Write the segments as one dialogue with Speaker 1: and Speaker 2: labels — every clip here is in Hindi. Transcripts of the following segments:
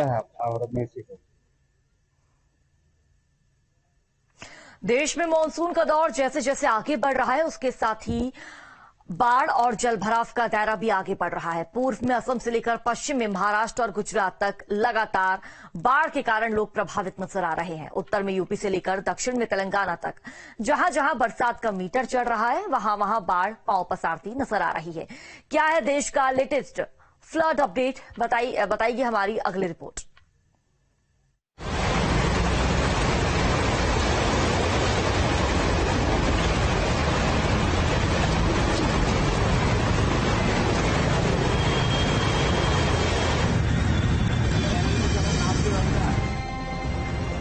Speaker 1: और मेक्सिको।
Speaker 2: देश में मानसून का दौर जैसे जैसे आगे बढ़ रहा है, उसके साथ ही बाढ़ और जलभराव का दायरा भी आगे बढ़ रहा है। पूर्व में असम से लेकर पश्चिम में महाराष्ट्र और गुजरात तक लगातार बाढ़ के कारण लोग प्रभावित नजर आ रहे हैं। उत्तर में यूपी से लेकर दक्षिण में तेलंगाना तक जहां जहां बरसात का मीटर चढ़ रहा है, वहां वहां बाढ़ पांव पसारती नजर आ रही है। क्या है देश का लेटेस्ट फ्लड अपडेट, बताइए हमारी अगली रिपोर्ट।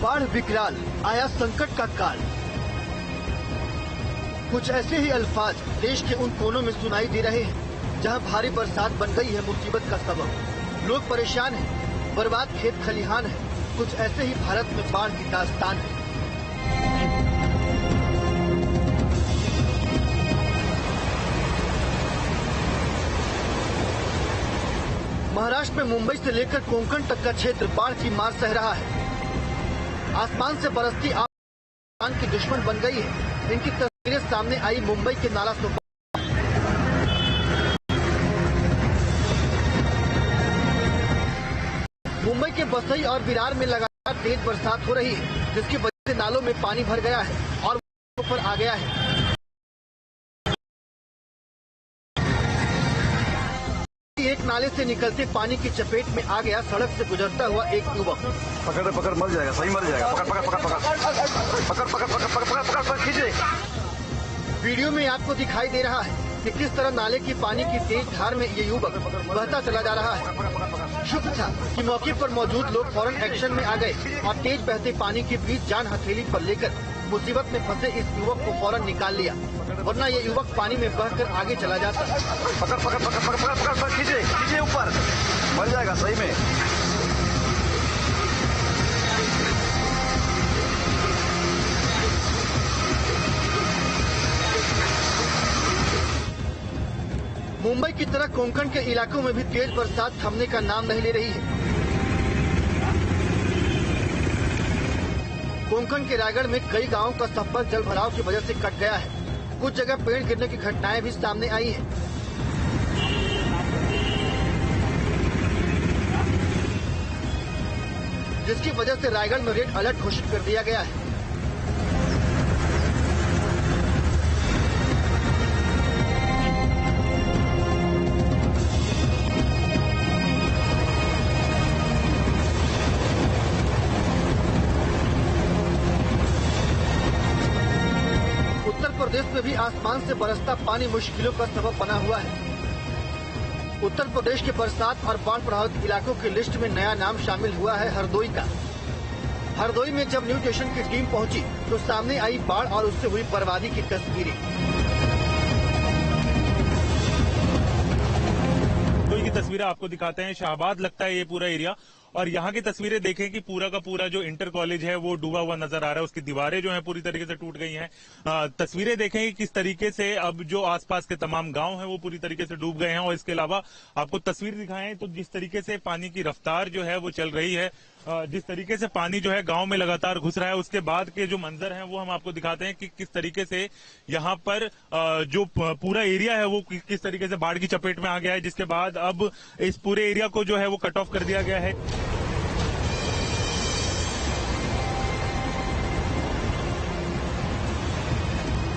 Speaker 3: बाढ़ विकराल, आया संकट का काल। कुछ ऐसे ही अल्फाज देश के उन कोनों में सुनाई दे रहे हैं जहां भारी बरसात बन गई है मुसीबत का सबब। लोग परेशान हैं, बर्बाद खेत खलिहान है। कुछ ऐसे ही भारत में बाढ़ की दास्तान है। महाराष्ट्र में मुंबई से लेकर कोंकण तक का क्षेत्र बाढ़ की मार सह रहा है। आसमान से बरसती आग की दुश्मन बन गई है। इनकी तस्वीरें सामने आई मुंबई के नाला सोपारा। मुंबई के बसई और विरार में लगातार तेज बरसात हो रही है, जिसकी वजह से नालों में पानी भर गया है और ऊपर आ गया है। एक नाले से निकलते पानी की चपेट में आ गया सड़क से गुजरता हुआ एक युवक।
Speaker 4: पकड़ मर जाएगा, सही मर जाएगा। पकड़ खींचे।
Speaker 3: वीडियो में आपको दिखाई दे रहा है कि किस तरह नाले की पानी की तेज धार में ये युवक बहता चला जा रहा है। शुक्र था कि मौके पर मौजूद लोग फौरन एक्शन में आ गए और तेज बहते पानी के बीच जान हथेली पर लेकर मुसीबत में फंसे इस युवक को फौरन निकाल लिया, वरना ये युवक पानी में बहकर आगे चला जाता।
Speaker 4: पकड़ खींचे ऊपर, मर जाएगा सही में।
Speaker 3: मुंबई की तरह कोंकण के इलाकों में भी तेज बरसात थमने का नाम नहीं ले रही है। कोंकण के रायगढ़ में कई गांवों का संपर्क जल भराव की वजह से कट गया है। कुछ जगह पेड़ गिरने की घटनाएं भी सामने आई हैं। जिसकी वजह से रायगढ़ में रेड अलर्ट घोषित कर दिया गया है। उत्तर प्रदेश में भी आसमान से बरसता पानी मुश्किलों का सबब बना हुआ है। उत्तर प्रदेश के बरसात और बाढ़ प्रभावित इलाकों की लिस्ट में नया नाम शामिल हुआ है हरदोई का। हरदोई में जब न्यूज स्टेशन की टीम पहुंची तो सामने आई बाढ़ और उससे हुई बर्बादी की तस्वीरें।
Speaker 5: हरदोई की तस्वीरें आपको दिखाते हैं। शाहबाद लगता है ये पूरा एरिया, और यहाँ की तस्वीरें देखें कि पूरा का पूरा जो इंटर कॉलेज है वो डूबा हुआ नजर आ रहा है। उसकी दीवारें जो हैं पूरी तरीके से टूट गई हैं। तस्वीरें देखें कि किस तरीके से अब जो आसपास के तमाम गांव हैं वो पूरी तरीके से डूब गए हैं। और इसके अलावा आपको तस्वीर दिखाएं तो जिस तरीके से पानी की रफ्तार जो है वो चल रही है, जिस तरीके से पानी जो है गांव में लगातार घुस रहा है, उसके बाद के जो मंजर हैं वो हम आपको दिखाते हैं कि किस तरीके से यहाँ पर जो पूरा एरिया है वो किस तरीके से बाढ़ की चपेट में आ गया है। जिसके बाद अब इस पूरे एरिया को जो है वो कट ऑफ कर दिया गया है।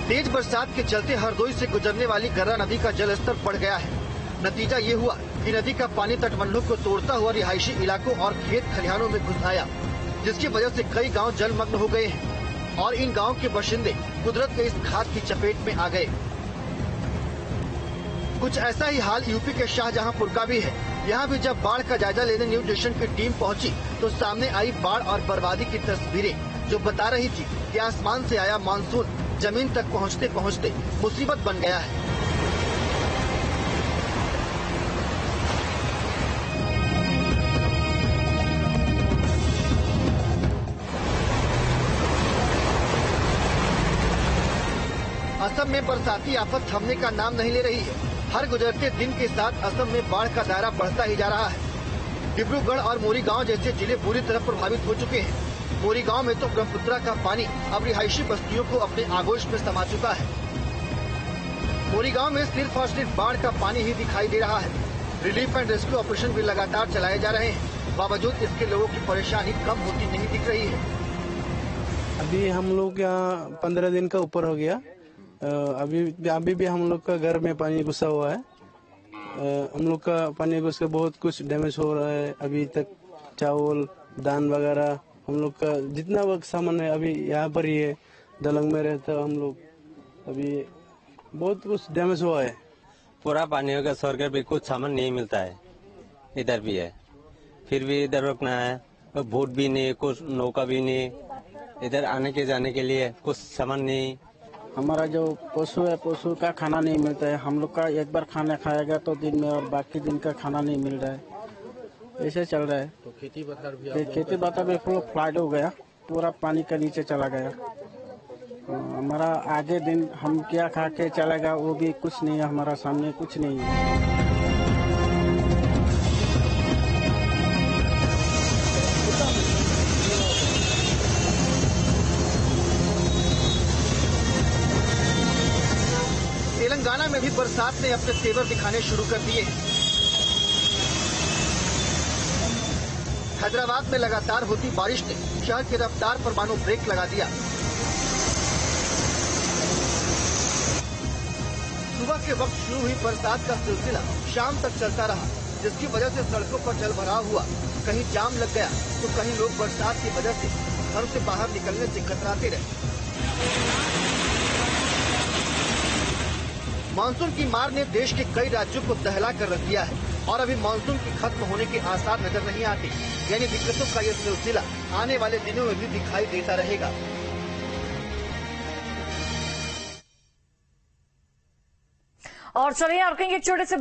Speaker 3: तेज बरसात के चलते हरदोई से गुजरने वाली गर्रा नदी का जलस्तर बढ़ गया है। नतीजा ये हुआ कि नदी का पानी तटबंधों को तोड़ता हुआ रिहायशी इलाकों और खेत खलिहानों में घुस आया, जिसकी वजह से कई गांव जलमग्न हो गए हैं और इन गांव के बाशिंदे कुदरत के इस घात की चपेट में आ गए। कुछ ऐसा ही हाल यूपी के शाहजहांपुर का भी है। यहाँ भी जब बाढ़ का जायजा लेने न्यूज स्टेशन की टीम पहुंची तो सामने आई बाढ़ और बर्बादी की तस्वीरें, जो बता रही थी कि आसमान से आया मानसून जमीन तक पहुंचते पहुंचते मुसीबत बन गया है। असम में बरसाती आफत थमने का नाम नहीं ले रही है। हर गुजरते दिन के साथ असम में बाढ़ का दायरा बढ़ता ही जा रहा है। डिब्रूगढ़ और मोरीगांव जैसे जिले बुरी तरह प्रभावित हो चुके हैं। मोरीगांव में तो ब्रह्मपुत्रा का पानी अब रिहायशी बस्तियों को अपने आगोश में समा चुका है। मोरीगांव में सिर्फ और सिर्फ बाढ़ का पानी ही दिखाई दे रहा है। रिलीफ एंड रेस्क्यू ऑपरेशन भी लगातार चलाए जा रहे हैं, बावजूद इसके लोगों की परेशानी कम होती नहीं दिख रही है।
Speaker 1: अभी हम लोग यहाँ 15 दिन का ऊपर हो गया। अभी भी हम लोग का घर में पानी घुसा हुआ है। हम लोग का पानी घुस के बहुत कुछ डैमेज हो रहा है। अभी तक चावल दान वगैरह हम लोग का जितना वक्त सामान है अभी यहाँ पर ही है। दलंग में रहता हम लोग, अभी बहुत कुछ डैमेज हुआ है।
Speaker 6: पूरा पानी हो गया, स्वर्ग भी कुछ सामान नहीं मिलता है। इधर भी है, फिर भी इधर रुकना है। बोट भी नहीं, कुछ नौका भी नहीं, इधर आने के जाने के लिए कुछ सामान नहीं।
Speaker 1: हमारा जो पशु है, पशु का खाना नहीं मिलता है। हम लोग का एक बार खाना खाएगा तो दिन में, और बाकी दिन का खाना नहीं मिल रहा है। ऐसे चल रहा है। तो खेती बाता भी फुल फ्लड हो गया, पूरा पानी के नीचे चला गया। हमारा आगे दिन हम क्या खा के चलेगा वो भी कुछ नहीं है, हमारा सामने कुछ नहीं है।
Speaker 3: तेलंगाना में भी बरसात ने अपने तेवर दिखाने शुरू कर दिए। हैदराबाद में लगातार होती बारिश ने शहर की रफ्तार पर मानो ब्रेक लगा दिया। सुबह के वक्त शुरू हुई बरसात का सिलसिला शाम तक चलता रहा, जिसकी वजह से सड़कों पर जल भराव हुआ। कहीं जाम लग गया तो कहीं लोग बरसात की वजह से घर से बाहर निकलने से कतराते रहे। मानसून की मार ने देश के कई राज्यों को दहला कर रख दिया है और अभी मानसून की खत्म होने के आसार नजर नहीं आते। यानी दिक्कतों का यह सिलसिला आने वाले दिनों में भी दिखाई देता रहेगा।
Speaker 2: और चलिए आपके एक छोटे से